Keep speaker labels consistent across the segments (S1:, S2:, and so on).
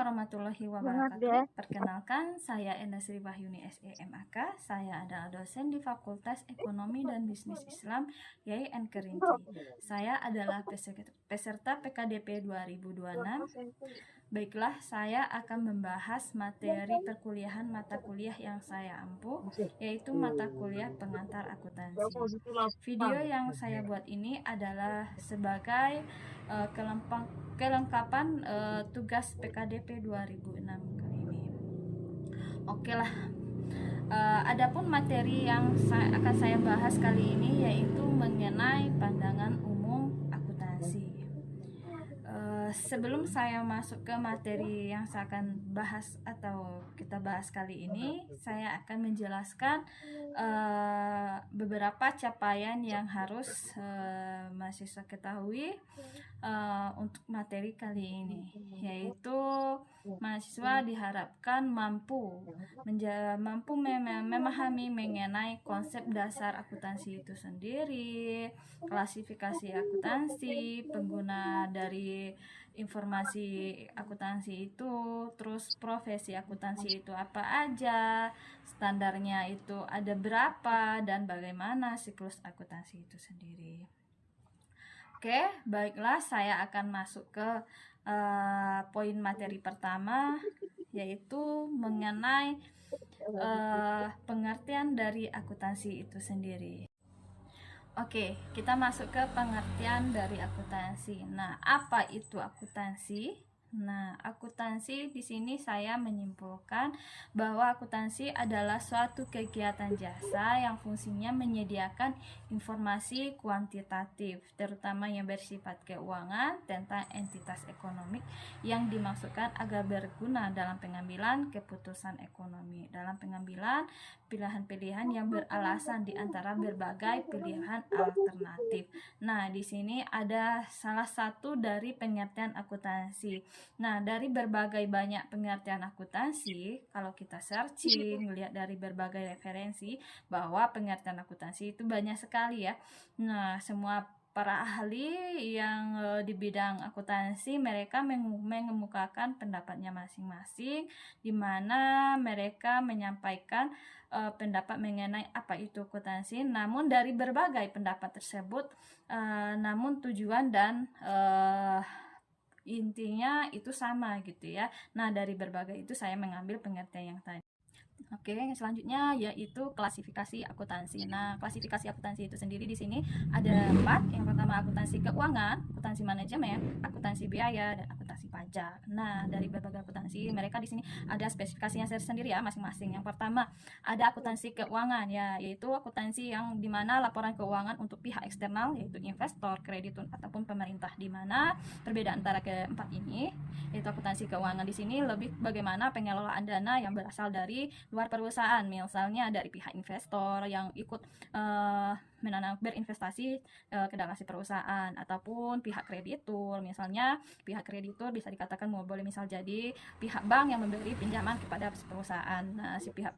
S1: warahmatullahi wabarakatuh. Perkenalkan, saya Enda Sri Wahyuni SEMAK. Saya adalah dosen di Fakultas Ekonomi dan Bisnis Islam YIN Kerinci. Saya adalah peserta PKDP 2026. Baiklah, saya akan membahas materi perkuliahan mata kuliah yang saya ampuh, yaitu mata kuliah pengantar akuntansi. Video yang saya buat ini adalah sebagai kelengkapan tugas PKDP 2006 kali ini. Oke lah. Adapun materi yang akan saya bahas kali ini yaitu mengenai pandangan umum akuntansi. Sebelum saya masuk ke materi yang saya akan bahas atau kita bahas kali ini, saya akan menjelaskan beberapa capaian yang harus mahasiswa ketahui untuk materi kali ini, yaitu mahasiswa diharapkan mampu memahami mengenai konsep dasar akuntansi itu sendiri, klasifikasi akuntansi, pengguna dari informasi akuntansi itu, terus profesi akuntansi itu apa aja, standarnya itu ada berapa, dan bagaimana siklus akuntansi itu sendiri. Oke, baiklah, saya akan masuk ke poin materi pertama, yaitu mengenai pengertian dari akuntansi itu sendiri. Oke, kita masuk ke pengertian dari akuntansi. Nah, apa itu akuntansi? Nah, akuntansi di sini saya menyimpulkan bahwa akuntansi adalah suatu kegiatan jasa yang fungsinya menyediakan informasi kuantitatif, terutama yang bersifat keuangan tentang entitas ekonomi yang dimaksudkan agar berguna dalam pengambilan keputusan ekonomi, dalam pengambilan pilihan-pilihan yang beralasan di antara berbagai pilihan alternatif. Nah, di sini ada salah satu dari pengertian akuntansi. Nah, dari berbagai banyak pengertian akuntansi, kalau kita searching, melihat dari berbagai referensi, bahwa pengertian akuntansi itu banyak sekali ya. Nah, semua para ahli yang di bidang akuntansi, mereka mengemukakan pendapatnya masing-masing, di mana mereka menyampaikan pendapat mengenai apa itu akuntansi. Namun dari berbagai pendapat tersebut, namun tujuan dan intinya itu sama gitu ya. Nah, dari berbagai itu saya mengambil pengertian yang tadi. Oke, selanjutnya yaitu klasifikasi akuntansi. Nah, klasifikasi akuntansi itu sendiri di sini ada 4. Yang pertama akuntansi keuangan, akuntansi manajemen, akuntansi biaya, dan akuntansi pajak. Nah, dari berbagai akuntansi mereka di sini ada spesifikasinya sendiri ya masing-masing. Yang pertama ada akuntansi keuangan ya, yaitu akuntansi yang dimana laporan keuangan untuk pihak eksternal yaitu investor, kreditur ataupun pemerintah. Di mana perbedaan antara keempat ini yaitu akuntansi keuangan di sini lebih bagaimana pengelolaan dana yang berasal dari luar perusahaan, misalnya dari pihak investor yang ikut berinvestasi ke dalam si perusahaan, ataupun pihak kreditur. Misalnya pihak kreditur bisa dikatakan boleh misal jadi pihak bank yang memberi pinjaman kepada perusahaan. Nah, si pihak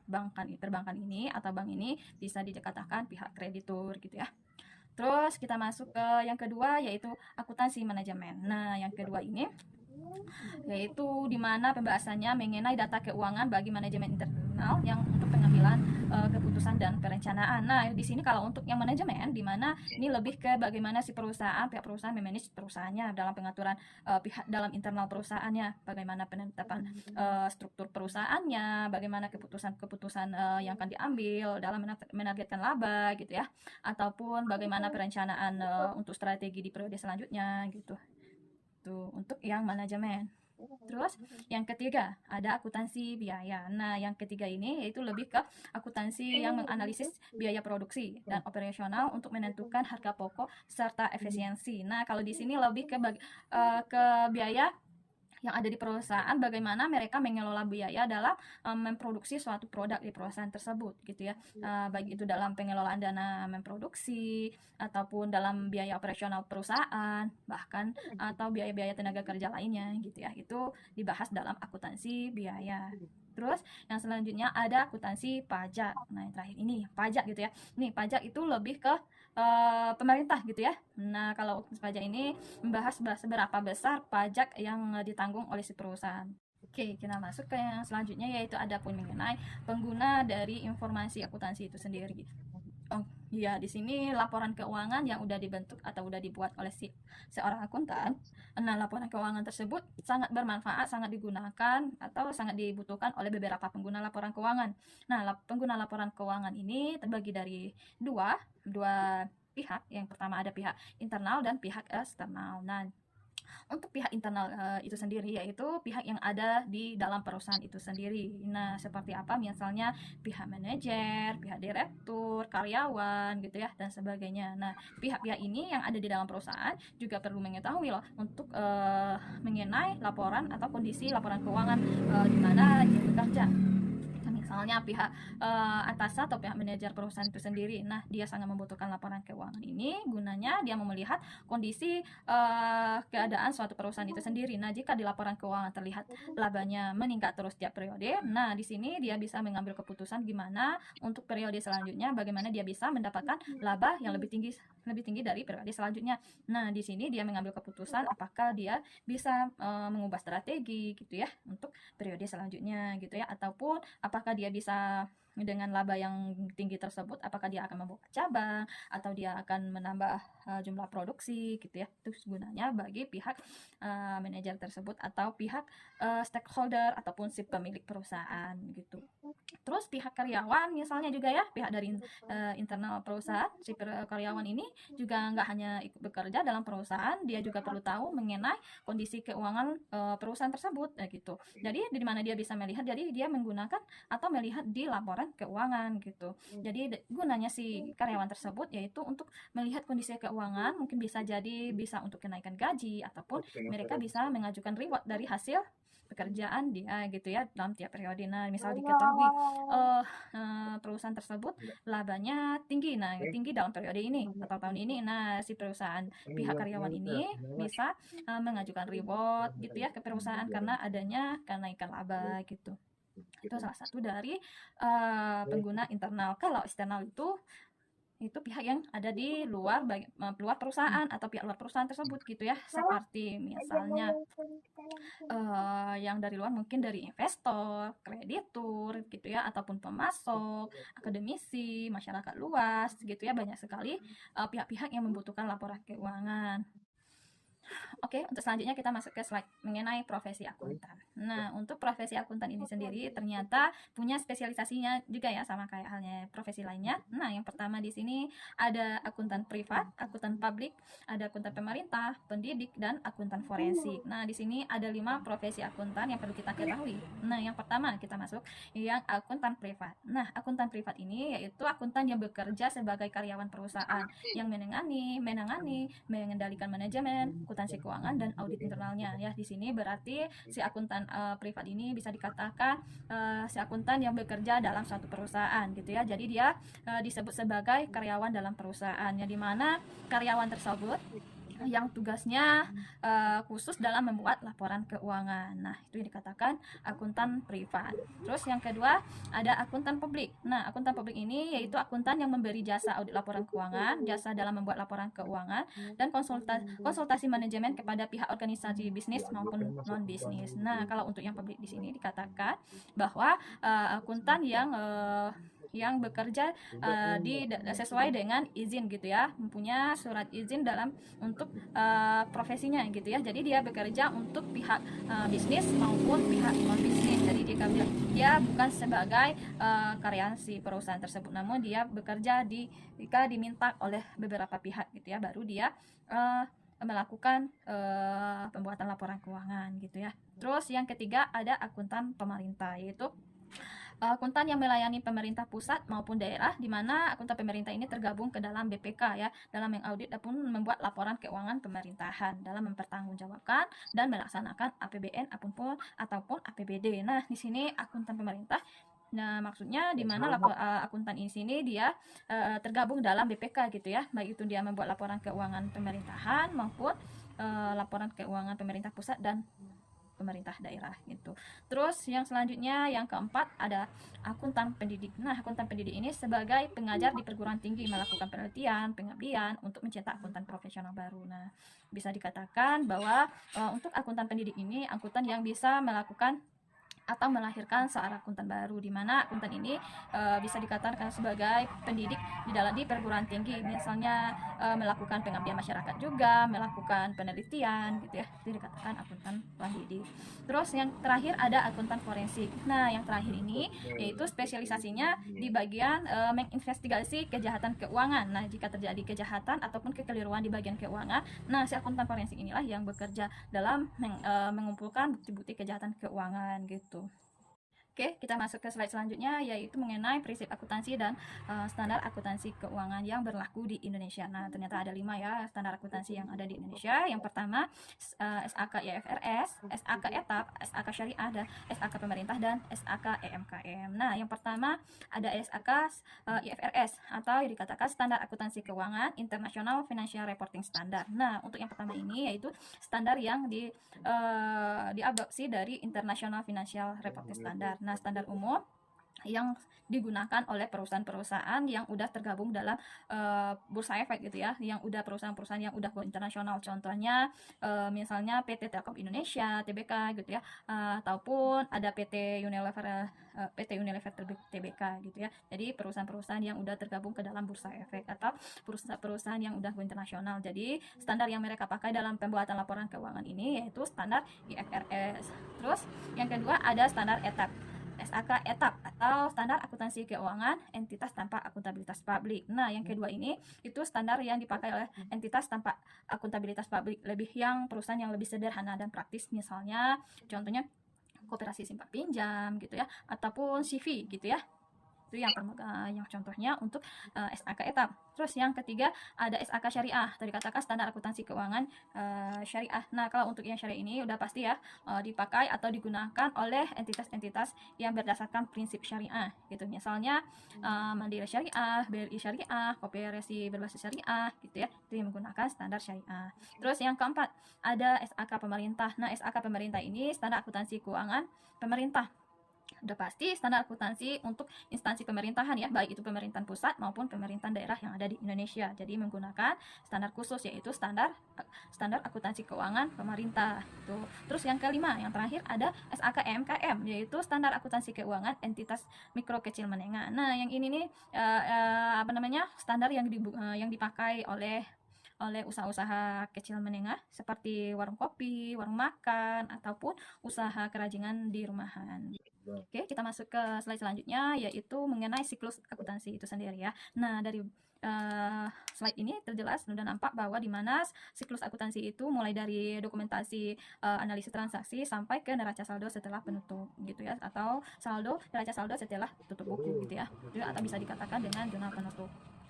S1: perbankan ini atau bank ini bisa dikatakan pihak kreditur gitu ya. Terus kita masuk ke yang kedua yaitu akuntansi manajemen. Nah, yang kedua ini yaitu dimana pembahasannya mengenai data keuangan bagi manajemen internal yang untuk pengambilan keputusan dan perencanaan. Nah, di sini kalau untuk yang manajemen, dimana ini lebih ke bagaimana si pihak perusahaan memanage perusahaannya dalam pengaturan pihak dalam internal perusahaannya, bagaimana penetapan struktur perusahaannya, bagaimana keputusan-keputusan yang akan diambil dalam menargetkan laba gitu ya, ataupun bagaimana perencanaan untuk strategi di periode selanjutnya gitu. Untuk yang manajemen. Terus yang ketiga ada akuntansi biaya. Nah, yang ketiga ini yaitu lebih ke akuntansi yang menganalisis biaya produksi dan operasional untuk menentukan harga pokok serta efisiensi. Nah, kalau di sini lebih ke biaya yang ada di perusahaan, bagaimana mereka mengelola biaya dalam memproduksi suatu produk di perusahaan tersebut gitu ya, baik itu dalam pengelolaan dana memproduksi ataupun dalam biaya operasional perusahaan, bahkan atau biaya-biaya tenaga kerja lainnya gitu ya, itu dibahas dalam akuntansi biaya. Terus yang selanjutnya ada akuntansi pajak. Nah, yang terakhir ini pajak gitu ya. Nih, pajak itu lebih ke pemerintah gitu ya. Nah, kalau pajak ini membahas seberapa besar pajak yang ditanggung oleh si perusahaan. Oke, kita masuk ke yang selanjutnya, yaitu ada pun mengenai pengguna dari informasi akuntansi itu sendiri. Oh, iya, di sini laporan keuangan yang udah dibentuk atau udah dibuat oleh seorang akuntan. Nah, laporan keuangan tersebut sangat bermanfaat, sangat digunakan atau sangat dibutuhkan oleh beberapa pengguna laporan keuangan. Nah, pengguna laporan keuangan ini terbagi dari dua pihak. Yang pertama ada pihak internal dan pihak eksternal. Nah, untuk pihak internal itu sendiri, yaitu pihak yang ada di dalam perusahaan itu sendiri. Nah, seperti apa misalnya pihak manajer, pihak direktur, karyawan gitu ya, dan sebagainya. Nah, pihak-pihak ini yang ada di dalam perusahaan juga perlu mengetahui loh untuk mengenai laporan atau kondisi laporan keuangan di mana dia bekerja. Misalnya pihak atasan atau pihak manajer perusahaan itu sendiri. Nah, dia sangat membutuhkan laporan keuangan ini gunanya dia mau melihat kondisi keadaan suatu perusahaan itu sendiri. Nah, jika di laporan keuangan terlihat labanya meningkat terus tiap periode, nah di sini dia bisa mengambil keputusan gimana untuk periode selanjutnya, bagaimana dia bisa mendapatkan laba yang lebih tinggi dari periode selanjutnya. Nah, di sini dia mengambil keputusan apakah dia bisa mengubah strategi gitu ya untuk periode selanjutnya gitu ya, ataupun apakah dia bisa dengan laba yang tinggi tersebut, apakah dia akan membuka cabang atau dia akan menambah jumlah produksi gitu ya. Itu gunanya bagi pihak manajer tersebut atau pihak stakeholder ataupun si pemilik perusahaan gitu. Terus pihak karyawan misalnya juga ya, pihak dari internal perusahaan, si karyawan ini juga nggak hanya ikut bekerja dalam perusahaan, dia juga perlu tahu mengenai kondisi keuangan perusahaan tersebut gitu. Jadi di mana dia bisa melihat, jadi dia menggunakan atau melihat di laporan keuangan gitu. Jadi gunanya si karyawan tersebut yaitu untuk melihat kondisi keuangan, mungkin bisa jadi bisa untuk kenaikan gaji ataupun mereka bisa mengajukan reward dari hasil pekerjaan dia gitu ya dalam tiap periode. Nah, misal diketahui perusahaan tersebut labanya tinggi, nah tinggi dalam periode ini atau tahun ini. Nah, si perusahaan pihak karyawan ini bisa mengajukan reward gitu ya ke perusahaan karena adanya kenaikan laba gitu. Itu salah satu dari pengguna internal. Kalau eksternal itu pihak yang ada di luar perusahaan atau pihak luar perusahaan tersebut gitu ya, seperti misalnya yang dari luar, mungkin dari investor, kreditur gitu ya, ataupun pemasok, akademisi, masyarakat luas gitu ya. Banyak sekali pihak-pihak yang membutuhkan laporan keuangan. Oke, untuk selanjutnya kita masuk ke slide mengenai profesi akuntan. Nah, untuk profesi akuntan ini sendiri ternyata punya spesialisasinya juga ya, sama kayak halnya profesi lainnya. Nah, yang pertama di sini ada akuntan privat, akuntan publik, ada akuntan pemerintah, pendidik, dan akuntan forensik. Nah, di sini ada 5 profesi akuntan yang perlu kita ketahui. Nah, yang pertama kita masuk yang akuntan privat. Nah, akuntan privat ini yaitu akuntan yang bekerja sebagai karyawan perusahaan yang menangani, mengendalikan manajemen, akuntansi keuangan, dan audit internalnya ya. Di sini berarti si akuntan privat ini bisa dikatakan si akuntan yang bekerja dalam suatu perusahaan gitu ya. Jadi dia disebut sebagai karyawan dalam perusahaan, yang dimana karyawan tersebut yang tugasnya khusus dalam membuat laporan keuangan. Nah, itu yang dikatakan akuntan privat. Terus yang kedua ada akuntan publik. Nah, akuntan publik ini yaitu akuntan yang memberi jasa audit laporan keuangan, jasa dalam membuat laporan keuangan, dan konsultasi manajemen kepada pihak organisasi bisnis maupun non bisnis. Nah, kalau untuk yang publik di sini dikatakan bahwa akuntan yang bekerja sesuai dengan izin gitu ya, mempunyai surat izin untuk profesinya gitu ya. Jadi dia bekerja untuk pihak bisnis maupun pihak non bisnis. Jadi dia bukan sebagai karyawan si perusahaan tersebut, namun dia bekerja jika diminta oleh beberapa pihak gitu ya, baru dia melakukan pembuatan laporan keuangan gitu ya. Terus yang ketiga ada akuntan pemerintah, yaitu akuntan yang melayani pemerintah pusat maupun daerah, di mana akuntan pemerintah ini tergabung ke dalam BPK ya, dalam mengaudit ataupun membuat laporan keuangan pemerintahan, dalam mempertanggungjawabkan dan melaksanakan APBN ataupun APBD. Nah, di sini akuntan pemerintah. Nah, maksudnya di mana akuntan ini sini dia tergabung dalam BPK gitu ya, baik itu dia membuat laporan keuangan pemerintahan maupun laporan keuangan pemerintah pusat dan pemerintah daerah gitu. Terus yang selanjutnya yang keempat ada akuntan pendidik. Nah, akuntan pendidik ini sebagai pengajar di perguruan tinggi melakukan penelitian, pengabdian untuk mencetak akuntan profesional baru. Nah, bisa dikatakan bahwa untuk akuntan pendidik ini akuntan yang bisa melakukan atau melahirkan seorang akuntan baru, di mana akuntan ini bisa dikatakan sebagai pendidik di perguruan tinggi, misalnya melakukan pengabdian masyarakat juga, melakukan penelitian gitu ya, itu dikatakan akuntan pendidik. Terus yang terakhir ada akuntan forensik. Nah, yang terakhir ini yaitu spesialisasinya di bagian menginvestigasi kejahatan keuangan. Nah, jika terjadi kejahatan ataupun kekeliruan di bagian keuangan, nah si akuntan forensik inilah yang bekerja dalam mengumpulkan bukti-bukti kejahatan keuangan gitu. Oke, kita masuk ke slide selanjutnya, yaitu mengenai prinsip akuntansi dan standar akuntansi keuangan yang berlaku di Indonesia. Nah, ternyata ada 5 ya standar akuntansi yang ada di Indonesia. Yang pertama SAK IFRS, SAK ETAP, SAK Syariah, dan SAK Pemerintah, dan SAK EMKM. Nah, yang pertama ada SAK IFRS atau yang dikatakan Standar Akuntansi Keuangan International Financial Reporting Standard. Nah, untuk yang pertama ini yaitu standar yang diadopsi dari International Financial Reporting Standard. Nah, standar umum yang digunakan oleh perusahaan-perusahaan yang udah tergabung dalam bursa efek gitu ya, yang udah perusahaan-perusahaan yang udah go internasional, contohnya misalnya PT Telkom Indonesia, TBK gitu ya, ataupun ada PT Unilever TBK gitu ya. Jadi perusahaan-perusahaan yang udah tergabung ke dalam bursa efek atau perusahaan-perusahaan yang udah go internasional. Jadi standar yang mereka pakai dalam pembuatan laporan keuangan ini yaitu standar IFRS. Terus yang kedua ada standar ETAP, SAK ETAP atau Standar Akuntansi Keuangan Entitas Tanpa Akuntabilitas Publik. Nah, yang kedua ini itu standar yang dipakai oleh entitas tanpa akuntabilitas publik, lebih yang perusahaan yang lebih sederhana dan praktis, misalnya contohnya koperasi simpan pinjam gitu ya, ataupun CV gitu ya. Itu yang contohnya untuk SAK ETAP. Terus yang ketiga ada SAK Syariah, tadi katakan standar akuntansi keuangan syariah. Nah, kalau untuk yang syariah ini udah pasti ya dipakai atau digunakan oleh entitas-entitas yang berdasarkan prinsip syariah gitu. Misalnya Mandiri Syariah, BRI Syariah, Koperasi berbasis syariah gitu ya. Itu yang menggunakan standar syariah. Terus yang keempat ada SAK Pemerintah. Nah, SAK Pemerintah ini standar akuntansi keuangan pemerintah. Udah pasti standar akuntansi untuk instansi pemerintahan ya, baik itu pemerintahan pusat maupun pemerintahan daerah yang ada di Indonesia. Jadi menggunakan standar khusus yaitu standar akuntansi keuangan pemerintah. Tuh. Terus yang kelima, yang terakhir ada SAK EMKM yaitu standar akuntansi keuangan entitas mikro kecil menengah. Nah, yang ini nih standar yang dipakai oleh usaha-usaha kecil menengah seperti warung kopi, warung makan, ataupun usaha kerajinan di rumahan. Oke, kita masuk ke slide selanjutnya, yaitu mengenai siklus akuntansi itu sendiri ya. Nah, dari slide ini terjelas sudah nampak bahwa di mana siklus akuntansi itu mulai dari dokumentasi analisis transaksi sampai ke neraca saldo setelah penutup gitu ya, atau neraca saldo setelah tutup buku gitu ya. Itu atau bisa dikatakan dengan jurnal penutup.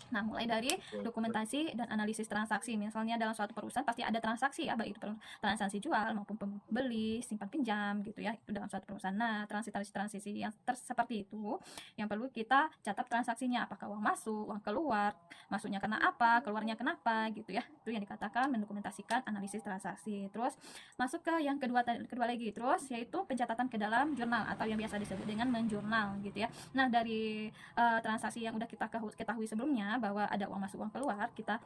S1: Nah, mulai dari dokumentasi dan analisis transaksi, misalnya dalam suatu perusahaan pasti ada transaksi ya, baik itu transaksi jual maupun pembeli, simpan pinjam gitu ya, itu dalam suatu perusahaan. Nah, transaksi yang seperti itu yang perlu kita catat transaksinya, apakah uang masuk, uang keluar, masuknya karena apa, keluarnya kenapa gitu ya. Itu yang dikatakan mendokumentasikan analisis transaksi. Terus masuk ke yang kedua lagi, terus yaitu pencatatan ke dalam jurnal atau yang biasa disebut dengan menjurnal gitu ya. Nah, dari transaksi yang udah kita ketahui sebelumnya bahwa ada uang masuk uang keluar, kita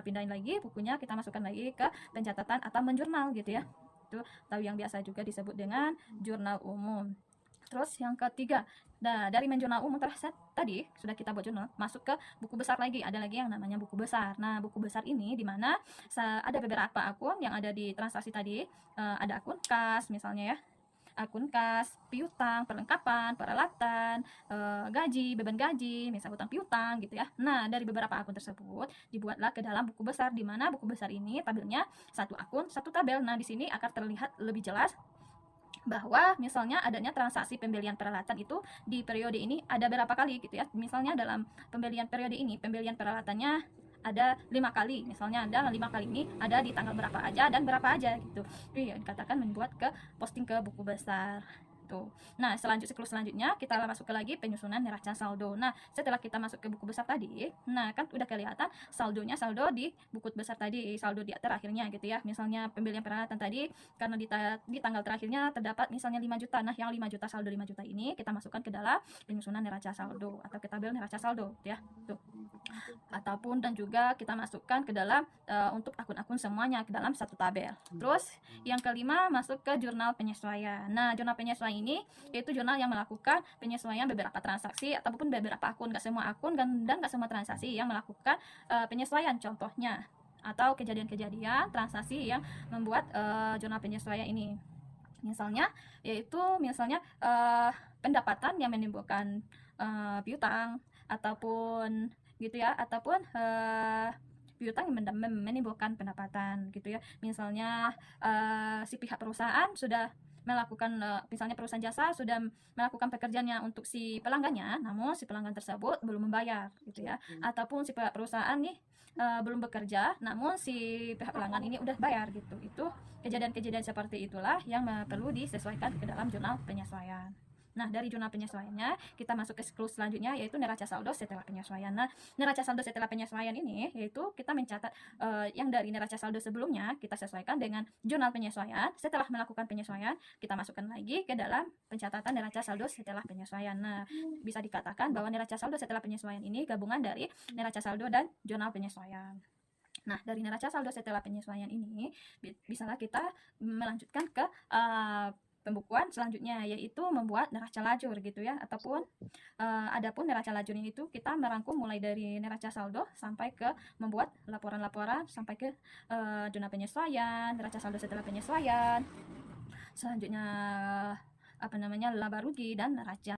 S1: pindahin lagi bukunya, kita masukkan lagi ke pencatatan atau menjurnal gitu ya. Itu atau yang biasa juga disebut dengan jurnal umum. Terus yang ketiga, dari menjurnal umum tadi sudah kita buat jurnal, masuk ke buku besar lagi, ada lagi yang namanya buku besar. Nah, buku besar ini di mana ada beberapa akun yang ada di transaksi tadi, ada akun kas misalnya ya, akun kas, piutang, perlengkapan, peralatan, gaji, beban gaji, misal utang piutang gitu ya. Nah, dari beberapa akun tersebut dibuatlah ke dalam buku besar, di mana buku besar ini tabelnya satu akun, satu tabel. Nah, di sini akan terlihat lebih jelas bahwa misalnya adanya transaksi pembelian peralatan itu di periode ini ada berapa kali gitu ya. Misalnya dalam pembelian periode ini, pembelian peralatannya ada 5 kali, misalnya ada 5 kali ini ada di tanggal berapa aja dan berapa aja gitu. Itu ya dikatakan membuat ke posting ke buku besar. Tuh. Nah, siklus selanjutnya kita masuk ke lagi penyusunan neraca saldo. Nah, setelah kita masuk ke buku besar tadi, nah kan udah kelihatan saldo di buku besar tadi, saldo di terakhirnya gitu ya. Misalnya pembelian peralatan tadi karena di tanggal terakhirnya terdapat misalnya 5 juta. Nah, yang 5 juta saldo 5 juta ini kita masukkan ke dalam penyusunan neraca saldo atau ke tabel neraca saldo ya. Tuh. Ataupun dan juga kita masukkan ke dalam untuk akun-akun semuanya ke dalam satu tabel. Terus yang kelima masuk ke jurnal penyesuaian. Nah, jurnal penyesuaian ini yaitu jurnal yang melakukan penyesuaian beberapa transaksi ataupun beberapa akun, nggak semua akun dan nggak semua transaksi yang melakukan penyesuaian. Contohnya atau kejadian-kejadian transaksi yang membuat jurnal penyesuaian ini. Misalnya pendapatan yang menimbulkan piutang, ataupun gitu ya, ataupun piutang yang menimbulkan pendapatan gitu ya. Misalnya si pihak perusahaan sudah melakukan misalnya perusahaan jasa sudah melakukan pekerjaannya untuk si pelanggannya, namun si pelanggan tersebut belum membayar gitu ya. Ataupun si pihak perusahaan nih belum bekerja, namun si pihak pelanggan ini udah bayar gitu. Itu kejadian-kejadian seperti itulah yang perlu disesuaikan ke dalam jurnal penyesuaian. Nah, dari jurnal penyesuaiannya, kita masuk ke siklus selanjutnya, yaitu neraca saldo setelah penyesuaian. Nah, neraca saldo setelah penyesuaian ini, yaitu kita mencatat yang dari neraca saldo sebelumnya, kita sesuaikan dengan jurnal penyesuaian. Setelah melakukan penyesuaian, kita masukkan lagi ke dalam pencatatan neraca saldo setelah penyesuaian. Nah, bisa dikatakan bahwa neraca saldo setelah penyesuaian ini gabungan dari neraca saldo dan jurnal penyesuaian. Nah, dari neraca saldo setelah penyesuaian ini, bisalah kita melanjutkan ke pembukuan selanjutnya, yaitu membuat neraca lajur gitu ya. Ataupun adapun neraca lajur ini itu kita merangkum mulai dari neraca saldo sampai ke membuat laporan-laporan sampai ke jurnal penyesuaian, neraca saldo setelah penyesuaian, selanjutnya laba rugi dan neraca.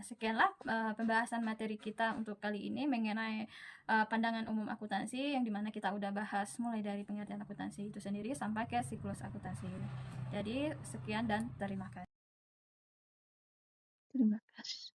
S1: Sekianlah pembahasan materi kita untuk kali ini mengenai pandangan umum akuntansi, yang dimana kita udah bahas mulai dari pengertian akuntansi itu sendiri sampai ke siklus akuntansi. Jadi sekian dan terima kasih.
S2: Terima kasih.